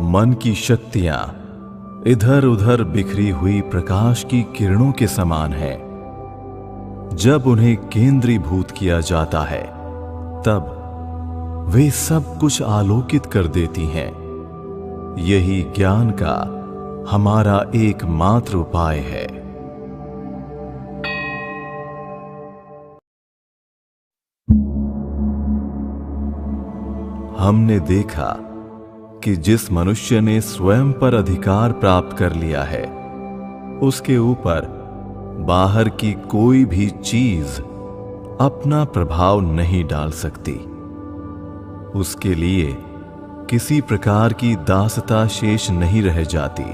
मन की शक्तियां इधर उधर बिखरी हुई प्रकाश की किरणों के समान है। जब उन्हें केंद्रीभूत किया जाता है तब वे सब कुछ आलोकित कर देती हैं। यही ज्ञान का हमारा एकमात्र उपाय है। हमने देखा कि जिस मनुष्य ने स्वयं पर अधिकार प्राप्त कर लिया है, उसके ऊपर बाहर की कोई भी चीज अपना प्रभाव नहीं डाल सकती। उसके लिए किसी प्रकार की दासता शेष नहीं रह जाती।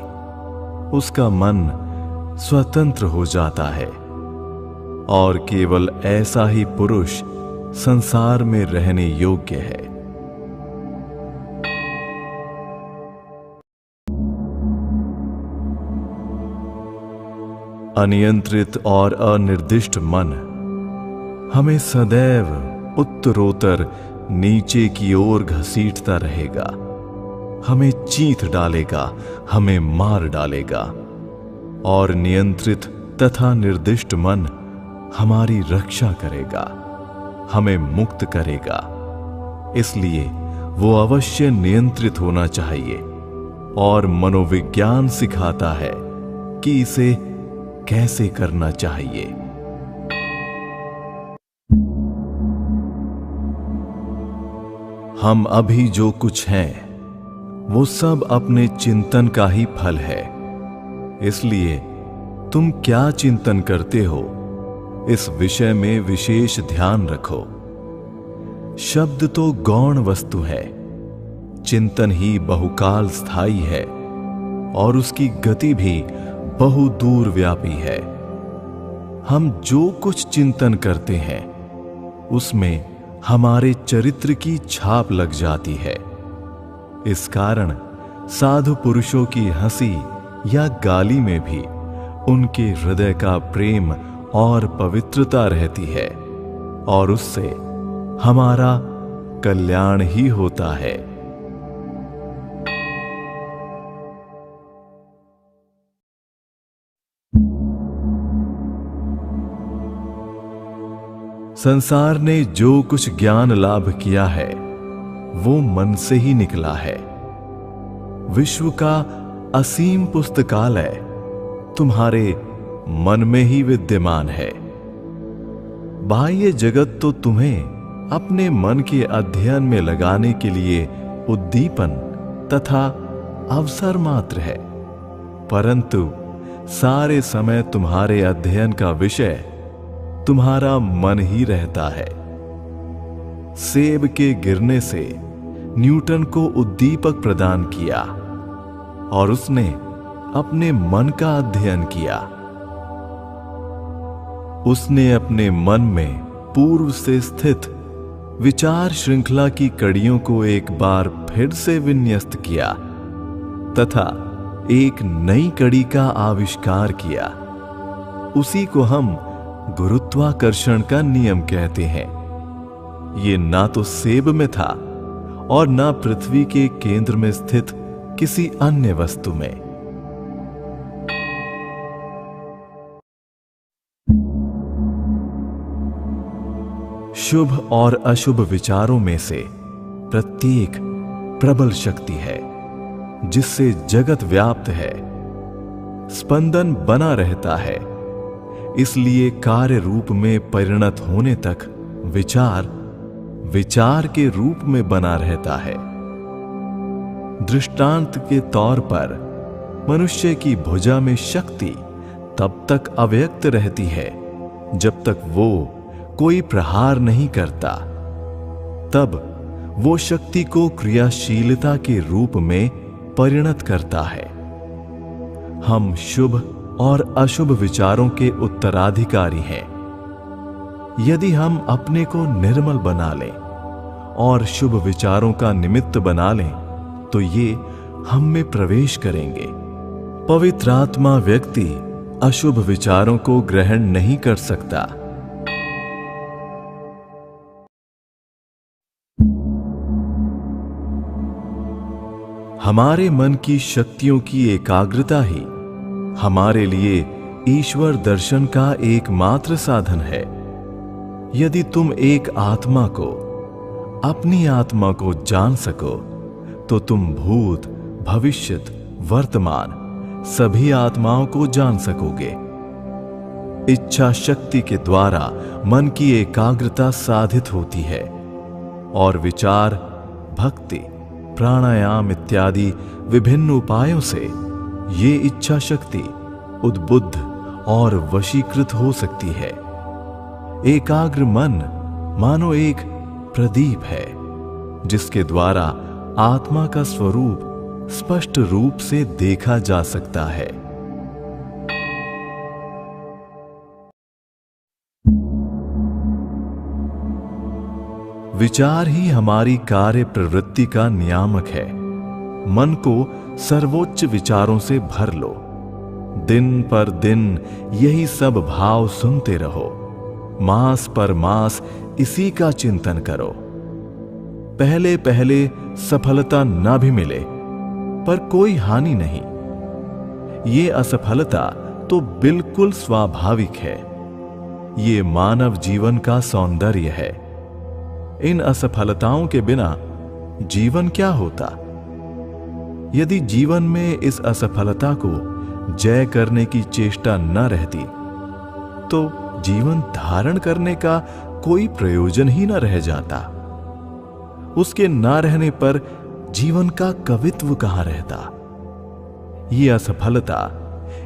उसका मन स्वतंत्र हो जाता है और केवल ऐसा ही पुरुष संसार में रहने योग्य है। अनियंत्रित और अनिर्दिष्ट मन हमें सदैव उत्तरोत्तर नीचे की ओर घसीटता रहेगा, हमें चींथ डालेगा, हमें मार डालेगा। और नियंत्रित तथा निर्दिष्ट मन हमारी रक्षा करेगा, हमें मुक्त करेगा। इसलिए वो अवश्य नियंत्रित होना चाहिए और मनोविज्ञान सिखाता है कि इसे कैसे करना चाहिए। हम अभी जो कुछ हैं वो सब अपने चिंतन का ही फल है। इसलिए तुम क्या चिंतन करते हो, इस विषय में विशेष ध्यान रखो। शब्द तो गौण वस्तु है, चिंतन ही बहुकाल स्थायी है और उसकी गति भी बहुदूर व्यापी है। हम जो कुछ चिंतन करते हैं उसमें हमारे चरित्र की छाप लग जाती है। इस कारण साधु पुरुषों की हंसी या गाली में भी उनके हृदय का प्रेम और पवित्रता रहती है और उससे हमारा कल्याण ही होता है। संसार ने जो कुछ ज्ञान लाभ किया है वो मन से ही निकला है। विश्व का असीम पुस्तकालय तुम्हारे मन में ही विद्यमान है। बाह्य जगत तो तुम्हें अपने मन के अध्ययन में लगाने के लिए उद्दीपन तथा अवसर मात्र है, परंतु सारे समय तुम्हारे अध्ययन का विषय तुम्हारा मन ही रहता है। सेब के गिरने से न्यूटन को उद्दीपक प्रदान किया और उसने अपने मन का अध्ययन किया। उसने अपने मन में पूर्व से स्थित विचार श्रृंखला की कड़ियों को एक बार फिर से विन्यस्त किया तथा एक नई कड़ी का आविष्कार किया। उसी को हम गुरुत्वाकर्षण का नियम कहते हैं। ये ना तो सेब में था और ना पृथ्वी के केंद्र में स्थित किसी अन्य वस्तु में। शुभ और अशुभ विचारों में से प्रत्येक प्रबल शक्ति है जिससे जगत व्याप्त है। स्पंदन बना रहता है, इसलिए कार्य रूप में परिणत होने तक विचार विचार के रूप में बना रहता है। दृष्टांत के तौर पर मनुष्य की भुजा में शक्ति तब तक अव्यक्त रहती है जब तक वो कोई प्रहार नहीं करता। तब वो शक्ति को क्रियाशीलता के रूप में परिणत करता है। हम शुभ और अशुभ विचारों के उत्तराधिकारी हैं। यदि हम अपने को निर्मल बना लें और शुभ विचारों का निमित्त बना लें तो ये हम में प्रवेश करेंगे। पवित्र आत्मा व्यक्ति अशुभ विचारों को ग्रहण नहीं कर सकता। हमारे मन की शक्तियों की एकाग्रता ही हमारे लिए ईश्वर दर्शन का एकमात्र साधन है। यदि तुम एक आत्मा को, अपनी आत्मा को जान सको तो तुम भूत, भविष्यत, वर्तमान सभी आत्माओं को जान सकोगे। इच्छा शक्ति के द्वारा मन की एकाग्रता साधित होती है और विचार, भक्ति, प्राणायाम इत्यादि विभिन्न उपायों से ये इच्छा शक्ति उद्बुद्ध और वशीकृत हो सकती है। एकाग्र मन मानो एक प्रदीप है जिसके द्वारा आत्मा का स्वरूप स्पष्ट रूप से देखा जा सकता है। विचार ही हमारी कार्य प्रवृत्ति का नियामक है। मन को सर्वोच्च विचारों से भर लो। दिन पर दिन यही सब भाव सुनते रहो। मास पर मास इसी का चिंतन करो। पहले पहले सफलता न भी मिले पर कोई हानि नहीं। ये असफलता तो बिल्कुल स्वाभाविक है। ये मानव जीवन का सौंदर्य है। इन असफलताओं के बिना जीवन क्या होता? यदि जीवन में इस असफलता को जय करने की चेष्टा न रहती तो जीवन धारण करने का कोई प्रयोजन ही न रह जाता। उसके न रहने पर जीवन का कवित्व कहां रहता? ये असफलता,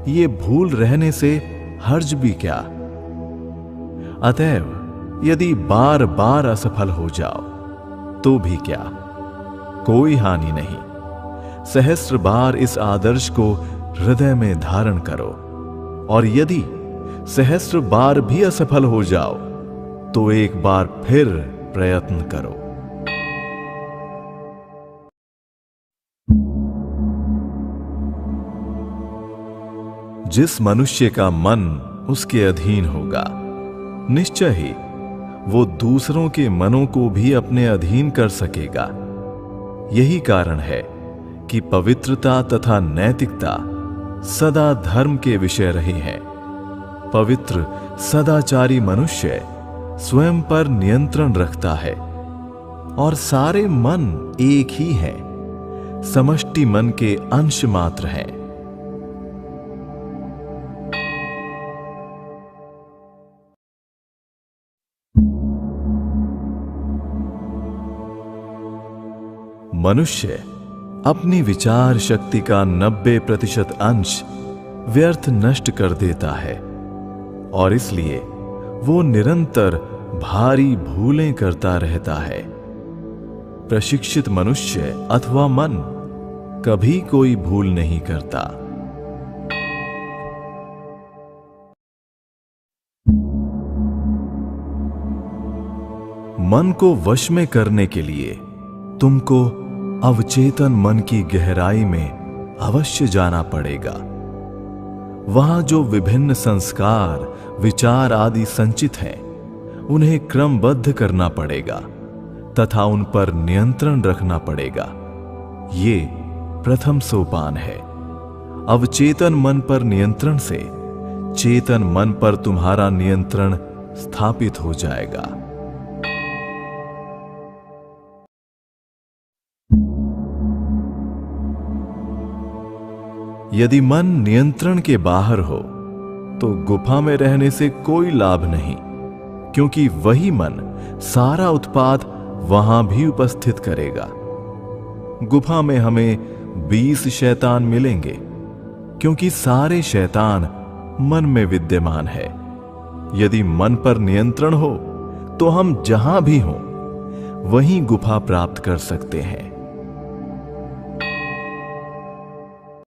ये भूल रहने से हर्ज भी क्या? अतएव यदि बार बार असफल हो जाओ तो भी क्या, कोई हानि नहीं। सहस्त्र बार इस आदर्श को हृदय में धारण करो और यदि सहस्त्र बार भी असफल हो जाओ तो एक बार फिर प्रयत्न करो। जिस मनुष्य का मन उसके अधीन होगा, निश्चय ही वो दूसरों के मनों को भी अपने अधीन कर सकेगा। यही कारण है कि पवित्रता तथा नैतिकता सदा धर्म के विषय रहे हैं। पवित्र सदाचारी मनुष्य स्वयं पर नियंत्रण रखता है और सारे मन एक ही हैं, समष्टि मन के अंश मात्र हैं। मनुष्य अपनी विचार शक्ति का 90% अंश व्यर्थ नष्ट कर देता है और इसलिए वो निरंतर भारी भूलें करता रहता है। प्रशिक्षित मनुष्य अथवा मन कभी कोई भूल नहीं करता। मन को वश में करने के लिए तुमको अवचेतन मन की गहराई में अवश्य जाना पड़ेगा। वहां जो विभिन्न संस्कार, विचार आदि संचित हैं, उन्हें क्रमबद्ध करना पड़ेगा तथा उन पर नियंत्रण रखना पड़ेगा। ये प्रथम सोपान है। अवचेतन मन पर नियंत्रण से चेतन मन पर तुम्हारा नियंत्रण स्थापित हो जाएगा। यदि मन नियंत्रण के बाहर हो तो गुफा में रहने से कोई लाभ नहीं, क्योंकि वही मन सारा उत्पात वहां भी उपस्थित करेगा। गुफा में हमें 20 शैतान मिलेंगे, क्योंकि सारे शैतान मन में विद्यमान है। यदि मन पर नियंत्रण हो तो हम जहां भी हों वहीं गुफा प्राप्त कर सकते हैं।